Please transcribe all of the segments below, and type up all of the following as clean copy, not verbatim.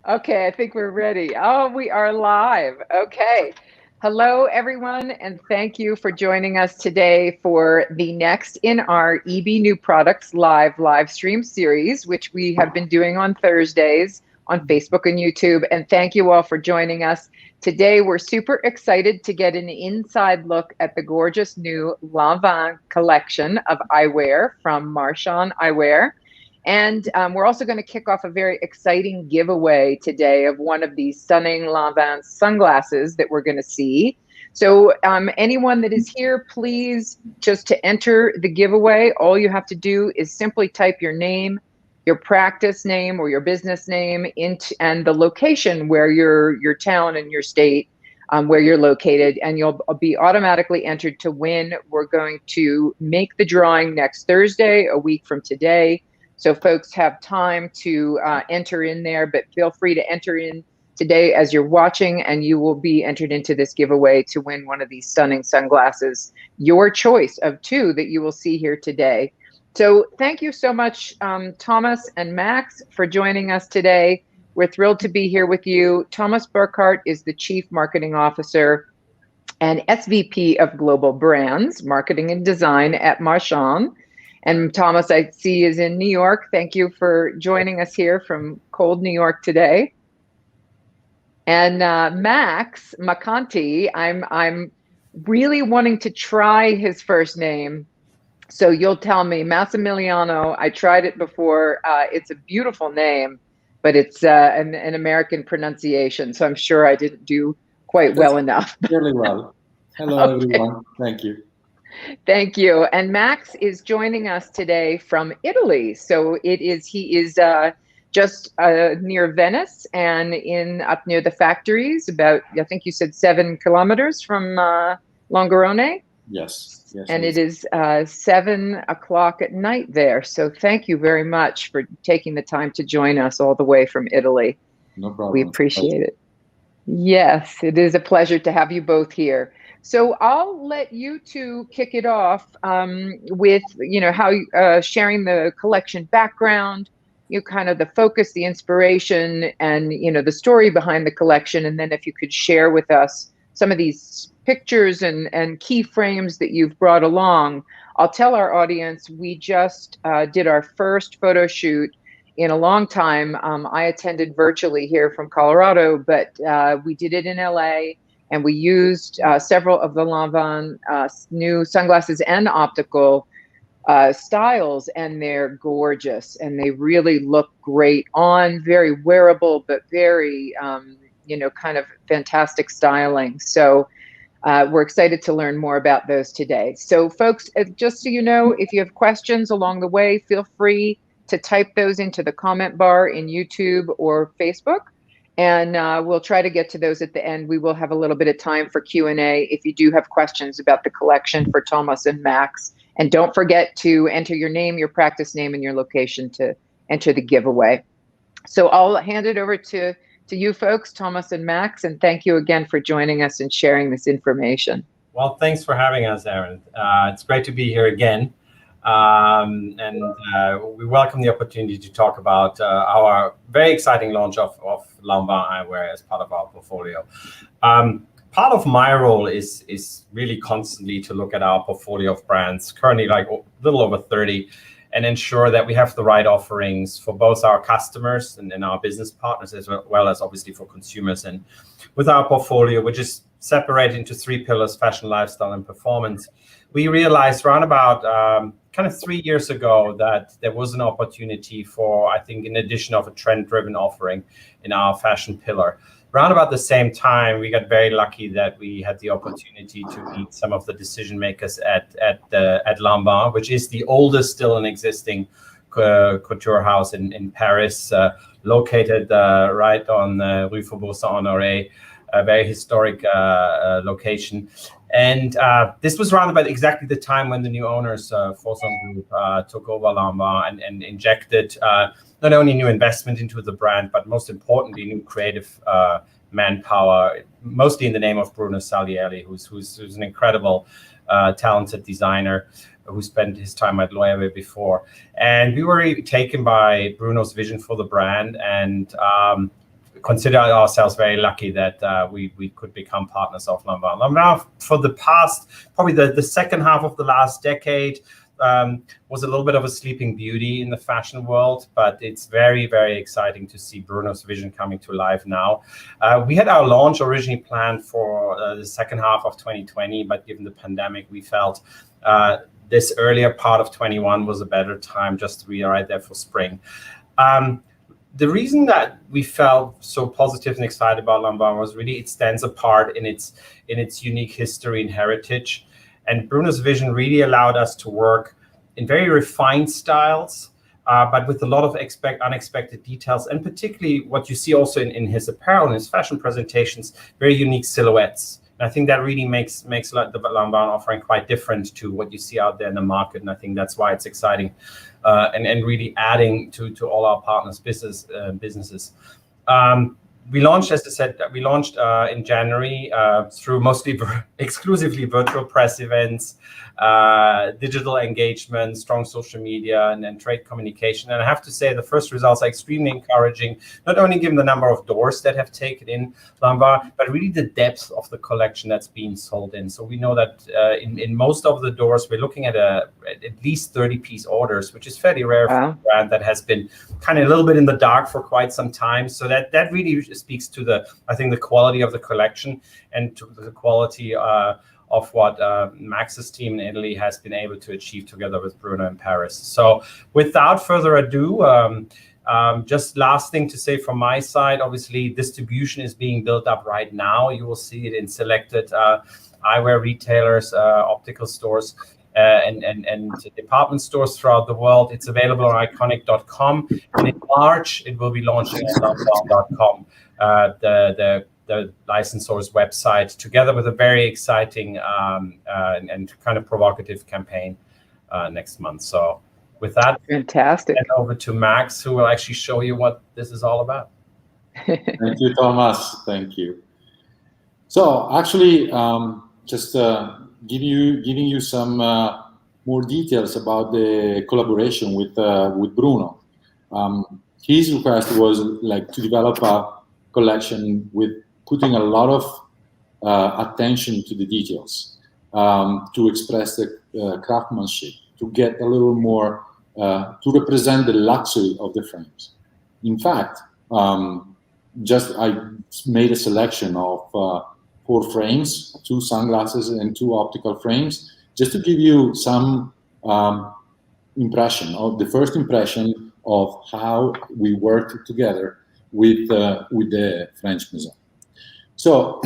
Okay, I think we're ready. Oh, we are live. Okay. Hello, everyone, and thank you for joining us today for the next in our EB New Products live stream series, which we have been doing on Thursdays on Facebook and YouTube. And thank you all for joining us. Today, we're super excited to get an inside look at the gorgeous new Lanvin collection of eyewear from Marchon Eyewear. And we're also going to kick off a very exciting giveaway today of one of these stunning Lanvin sunglasses that we're going to see. So anyone that is here, please, just to enter the giveaway, all you have to do is simply type your name, your practice name or your business name into, and the location where your town and your state where you're located, and you'll be automatically entered to win. We're going to make the drawing next Thursday, a week from today. So folks have time to enter in there, but feel free to enter in today as you're watching, and you will be entered into this giveaway to win one of these stunning sunglasses, your choice of two that you will see here today. So thank you so much, Thomas and Max, for joining us today. We're thrilled to be here with you. Thomas Burkhardt is the Chief Marketing Officer and SVP of Global Brands, Marketing and Design at Marchon. And Thomas, I see, is in New York. Thank you for joining us here from cold New York today. And Max Macanti, I'm really wanting to try his first name. So you'll tell me, Massimiliano. I tried it before. It's a beautiful name, but it's an American pronunciation. So I'm sure I didn't do quite well enough. Really well. Hello, okay. Everyone. Thank you. Thank you. And Max is joining us today from Italy. So he is just near Venice and up near the factories, about, I think you said 7 kilometers from Longarone. Yes. And it is 7 o'clock at night there. So thank you very much for taking the time to join us all the way from Italy. No problem. We appreciate it. Yes, it is a pleasure to have you both here. So I'll let you two kick it off with, how sharing the collection background, kind of the focus, the inspiration, and, the story behind the collection. And then if you could share with us some of these pictures and key frames that you've brought along. I'll tell our audience, we just did our first photo shoot in a long time. I attended virtually here from Colorado, but we did it in LA. And we used several of the Lanvin new sunglasses and optical styles, and they're gorgeous. And they really look great on, very wearable, but very, kind of fantastic styling. So we're excited to learn more about those today. So folks, just so you know, if you have questions along the way, feel free to type those into the comment bar in YouTube or Facebook. And we'll try to get to those at the end. We will have a little bit of time for Q&A if you do have questions about the collection for Thomas and Max. And don't forget to enter your name, your practice name, and your location to enter the giveaway. So I'll hand it over to you folks, Thomas and Max, and thank you again for joining us and sharing this information. Well, thanks for having us, Erin. It's great to be here again. We welcome the opportunity to talk about our very exciting launch of Lanvin eyewear as part of our portfolio. Part of my role is really constantly to look at our portfolio of brands, currently like a little over 30, and ensure that we have the right offerings for both our customers and our business partners, as well as obviously for consumers. And with our portfolio, which is separated into 3 pillars: fashion, lifestyle, and performance, we realized around about kind of 3 years ago that there was an opportunity for, I think, in addition of a trend-driven offering in our fashion pillar. Around about the same time, we got very lucky that we had the opportunity to meet some of the decision makers at Lanvin, which is the oldest still and existing couture house in Paris, located right on Rue Faubourg Saint-Honoré, a very historic location. And this was around about exactly the time when the new owners, Forson Group, took over Lanvin and injected not only new investment into the brand, but most importantly, new creative manpower, mostly in the name of Bruno Salieri, who's an incredible, talented designer who spent his time at Loewe before. And we were really taken by Bruno's vision for the brand and consider ourselves very lucky that we could become partners of Lanvin. Lanvin, for the past, probably the second half of the last decade, was a little bit of a sleeping beauty in the fashion world, but it's very, very exciting to see Bruno's vision coming to life now. We had our launch originally planned for the second half of 2020, but given the pandemic, we felt this earlier part of 21 was a better time just to be right there for spring. The reason that we felt so positive and excited about Lanvin was really it stands apart in its unique history and heritage. And Bruno's vision really allowed us to work in very refined styles, but with a lot of unexpected details, and particularly what you see also in his apparel and his fashion presentations, very unique silhouettes. And I think that really makes the Lanvin offering quite different to what you see out there in the market. And I think that's why it's exciting and really adding to all our partners' businesses. We launched, as I said, in January through mostly exclusively virtual press events, digital engagement, strong social media, and trade communication. And I have to say the first results are extremely encouraging, not only given the number of doors that have taken in Lanvin, but really the depth of the collection that's being sold in. So we know that in most of the doors, we're looking at at least 30-piece orders, which is fairly rare for a brand that has been kind of a little bit in the dark for quite some time. So that really speaks to the quality of the collection and to the quality of what Max's team in Italy has been able to achieve together with Bruno in Paris. So without further ado, just last thing to say from my side, obviously distribution is being built up right now. You will see it in selected eyewear retailers, optical stores, and department stores throughout the world. It's available on iconic.com, and in March it will be launching on lanvin.com, the licensor's website, together with a very exciting and kind of provocative campaign next month. So with that, fantastic. Hand over to Max, who will actually show you what this is all about. Thank you, Thomas. Thank you. So actually, just giving you some more details about the collaboration with Bruno. His request was to develop a collection with putting a lot of attention to the details, to express the craftsmanship, to get a little more, to represent the luxury of the frames. In fact, I made a selection of 4 frames, 2 sunglasses and 2 optical frames, just to give you some impression of the first impression of how we worked together with the French Maison. So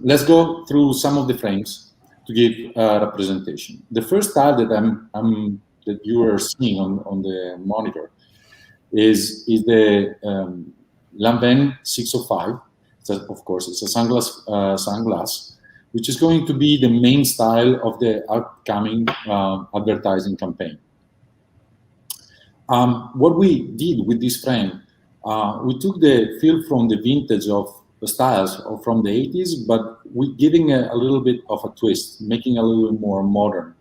let's go through some of the frames to give a representation. The first style that you are seeing on the monitor is the Lanvin 605. Of course, it's a sunglass, which is going to be the main style of the upcoming advertising campaign. What we did with this frame, we took the feel from the vintage of the styles from the 80s, but we giving a little bit of a twist, making a little more modern.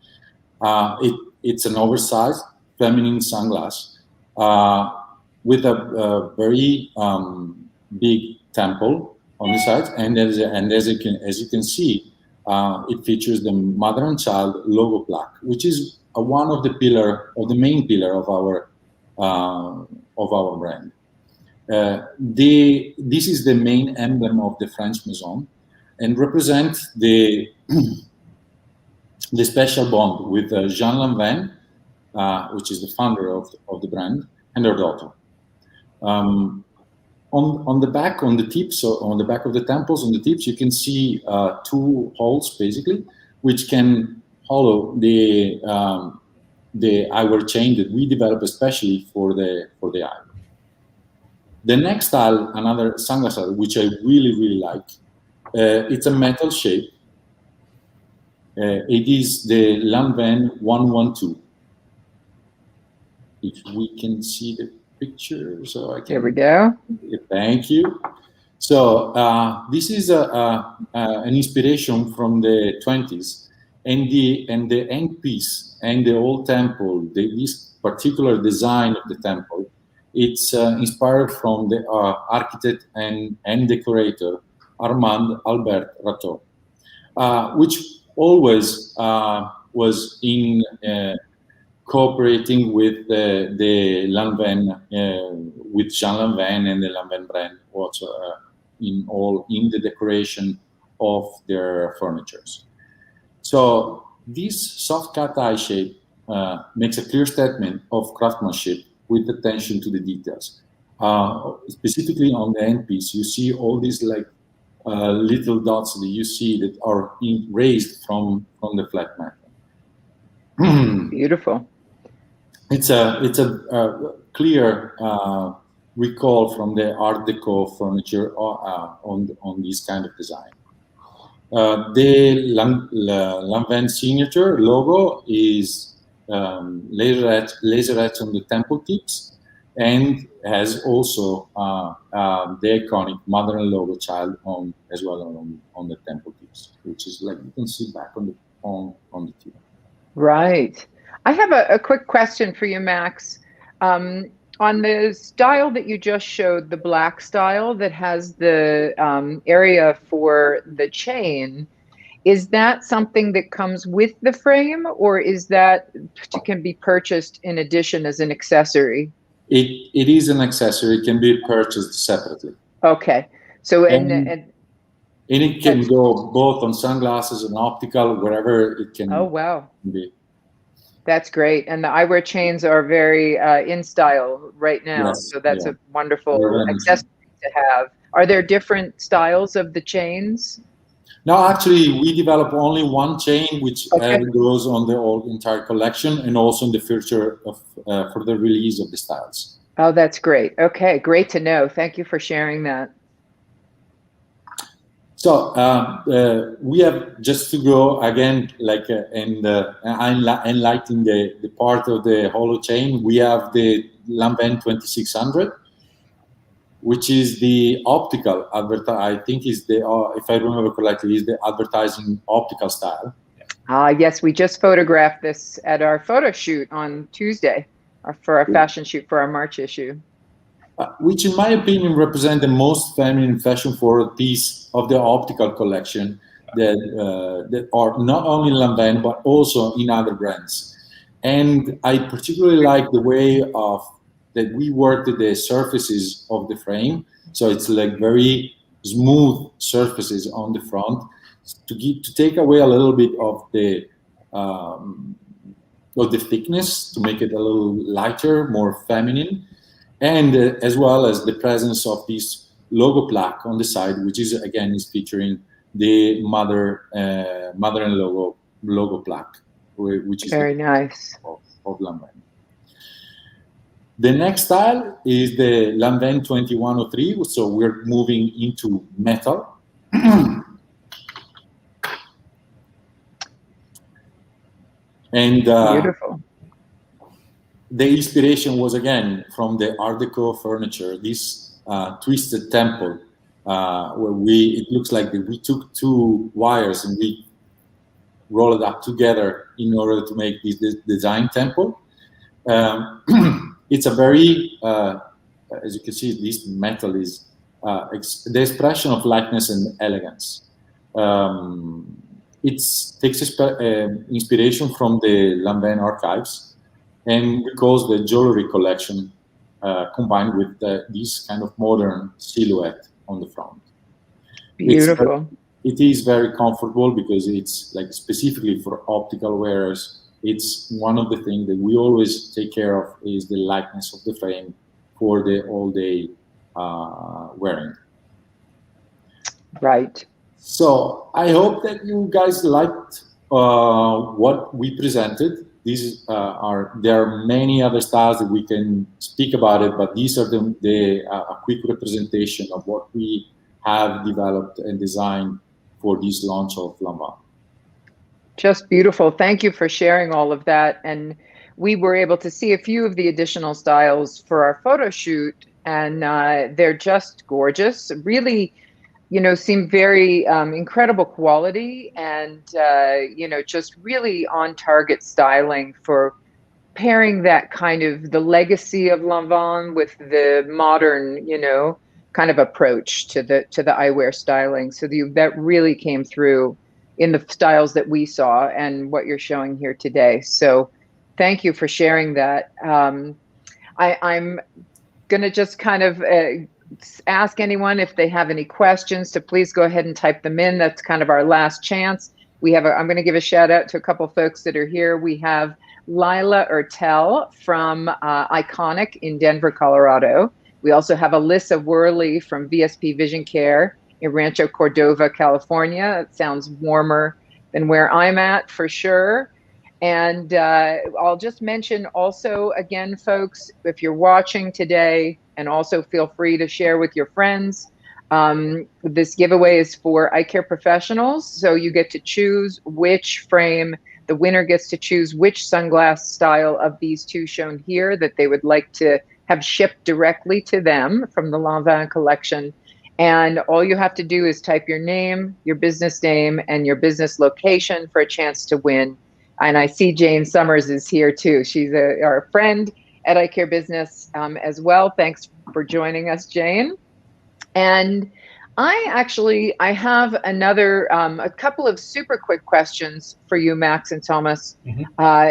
It's an oversized feminine sunglass with a very big temple on the side, and as you can see, it features the mother and child logo plaque, which is one of the main pillar of our brand. This is the main emblem of the French Maison, and represents the special bond with Jean Lanvin, which is the founder of the brand, and her daughter. On the back, on the tips, on the back of the temples, on the tips, you can see 2 holes basically, which can hollow the eyewear chain that we develop especially for the eye. The next style, another sunglass style, which I really like, it's a metal shape. It is the Lanvin 112. If we can see the picture, so I can. Here we go. Thank you. So this is an inspiration from the 20s, and the end piece and the old temple, this particular design of the temple It's inspired from the architect and decorator Armand Albert Rateau, which always was in cooperating with the Lanvin, with Jean Lanvin and the Lanvin brand, also in the decoration of their furnitures. So this soft cut eye shape makes a clear statement of craftsmanship with attention to the details. Specifically on the end piece, you see all these like little dots that you see that are raised from the flat mat. Beautiful. It's a clear recall from the Art Deco furniture on this kind of design. The Lanvin signature logo is laser etched on the temple tips, and has also the iconic mother-in-law logo child as well on the temple tips, which is like you can see back on the tip. Right. I have a quick question for you, Max. On the style that you just showed, the black style that has the area for the chain, is that something that comes with the frame, or is that can be purchased in addition as an accessory? It is an accessory. It can be purchased separately. Okay. So and it can go both on sunglasses and optical, wherever it can. Oh wow. Be. That's great. And the eyewear chains are very in style right now. Yes, so that's a wonderful accessory to have. Are there different styles of the chains? No, actually, we develop only one chain, which goes on the entire collection, and also in the future for the release of the styles. Oh, that's great. Okay, great to know. Thank you for sharing that. So we have just to go again, like enlightening the part of the holo chain. We have the Lanvin 2600, which is the optical I think is the if I remember correctly, is the advertising optical style. Yes, we just photographed this at our photo shoot on Tuesday for our fashion shoot for our March issue. Which, in my opinion, represent the most feminine fashion forward piece of the optical collection that are not only Lanvin but also in other brands. And I particularly like the way that we worked the surfaces of the frame. So it's like very smooth surfaces on the front to take away a little bit of the thickness, to make it a little lighter, more feminine. And as well as the presence of this logo plaque on the side, which is again is featuring the mother-in-law logo plaque, which is very nice of Lanvin. The next style is the Lanvin 2103. So we're moving into metal. And beautiful. The inspiration was again from the Art Deco furniture, this twisted temple, where it looks like we took two wires and we rolled it up together in order to make this design temple. It's a very, as you can see, this metal is the expression of lightness and elegance. It takes inspiration from the Lanvin archives, and recalls the jewelry collection combined with this kind of modern silhouette on the front. Beautiful. It is very comfortable because it's like specifically for optical wearers. It's one of the things that we always take care of is the lightness of the frame for the all-day wearing. Right. So I hope that you guys liked what we presented. There are many other styles that we can speak about it, but these are a quick representation of what we have developed and designed for this launch of Lanvin. Just beautiful. Thank you for sharing all of that. And we were able to see a few of the additional styles for our photo shoot, and they're just gorgeous. Really, seem very incredible quality, and just really on target styling for pairing that kind of the legacy of Lanvin with the modern, kind of approach to the eyewear styling. So that really came through in the styles that we saw and what you're showing here today. So thank you for sharing that. I'm going to just kind of ask anyone if they have any questions to please go ahead and type them in. That's kind of our last chance. I'm going to give a shout out to a couple folks that are here. We have Lila Ertel from Iconic in Denver, Colorado. We also have Alyssa Worley from VSP Vision Care in Rancho Cordova, California. It sounds warmer than where I'm at for sure. And I'll just mention also, again, folks, if you're watching today, and also feel free to share with your friends, this giveaway is for eye care professionals. So you get to choose which frame. The winner gets to choose which sunglass style of these two shown here that they would like to have shipped directly to them from the Lanvin collection. And all you have to do is type your name, your business name, and your business location for a chance to win. And I see Jane Summers is here too. She's our friend at Eye Care Business as well. Thanks for joining us, Jane. And I have another, a couple of super quick questions for you, Max and Thomas,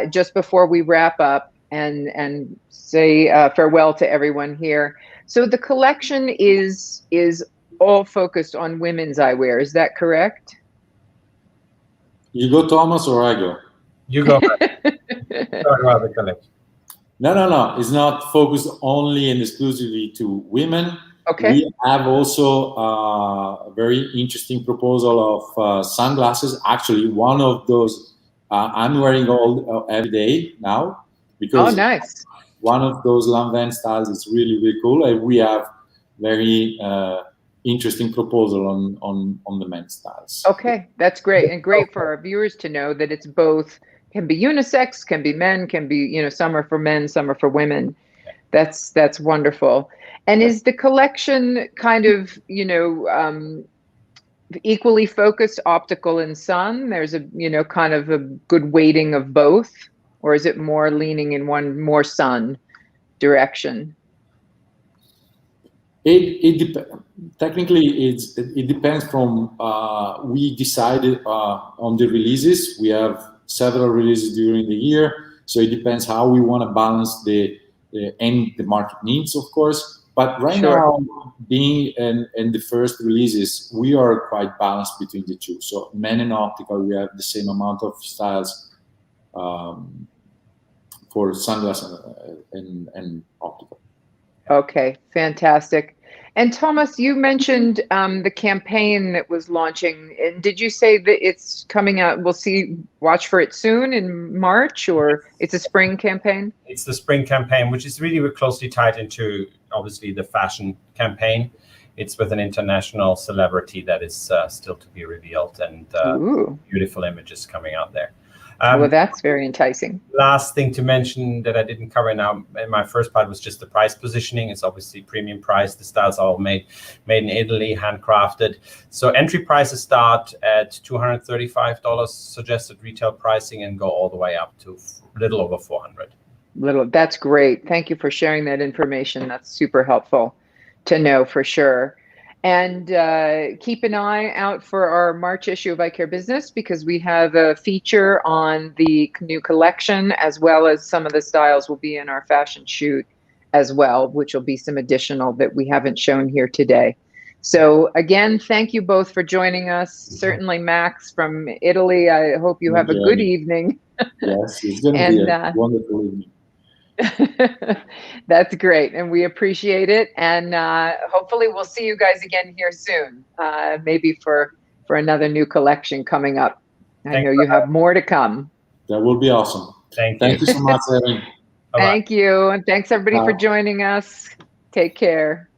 just before we wrap up and say farewell to everyone here. So the collection is all focused on women's eyewear. Is that correct? You go, Thomas, or I go? You go. Talk about the collection. No. It's not focused only and exclusively to women. Okay. We have also a very interesting proposal of sunglasses. Actually, one of those I'm wearing every day now because nice. One of those Lanvin styles is really, really cool. And we have very interesting proposal on the men's styles. Okay, that's great, and great for our viewers to know that it's both, can be unisex, can be men, can be, some are for men, some are for women. That's wonderful. And is the collection kind of, equally focused optical and sun? There's a, kind of a good weighting of both, or is it more leaning in one more sun direction? Technically, it depends from, we decided on the releases. We have several releases during the year. So it depends how we want to balance the market needs, of course. But right now, being in the first releases, we are quite balanced between the two. So men and optical, we have the same amount of styles for sunglasses and optical. Okay, fantastic. And Thomas, you mentioned the campaign that was launching. And did you say that it's coming out? Watch for it soon in March, or it's a spring campaign? It's the spring campaign, which is really closely tied into, obviously, the fashion campaign. It's with an international celebrity that is still to be revealed, and beautiful images coming out there. Well, that's very enticing. Last thing to mention that I didn't cover now in my first part was just the price positioning. It's obviously premium price. The styles are all made in Italy, handcrafted. So entry prices start at $235 suggested retail pricing and go all the way up to a little over $400. That's great. Thank you for sharing that information. That's super helpful to know for sure. And keep an eye out for our March issue of Eye Care Business, because we have a feature on the new collection, as well as some of the styles will be in our fashion shoot as well, which will be some additional that we haven't shown here today. So again, thank you both for joining us. Certainly Max from Italy, I hope you have a good evening. Yes, it's going to be a wonderful evening. That's great, and we appreciate it, and hopefully we'll see you guys again here soon, maybe for another new collection coming up. I know you have more to come. That will be awesome. Thank you so much, Erin. Thank you, and thanks everybody for joining us. Take care.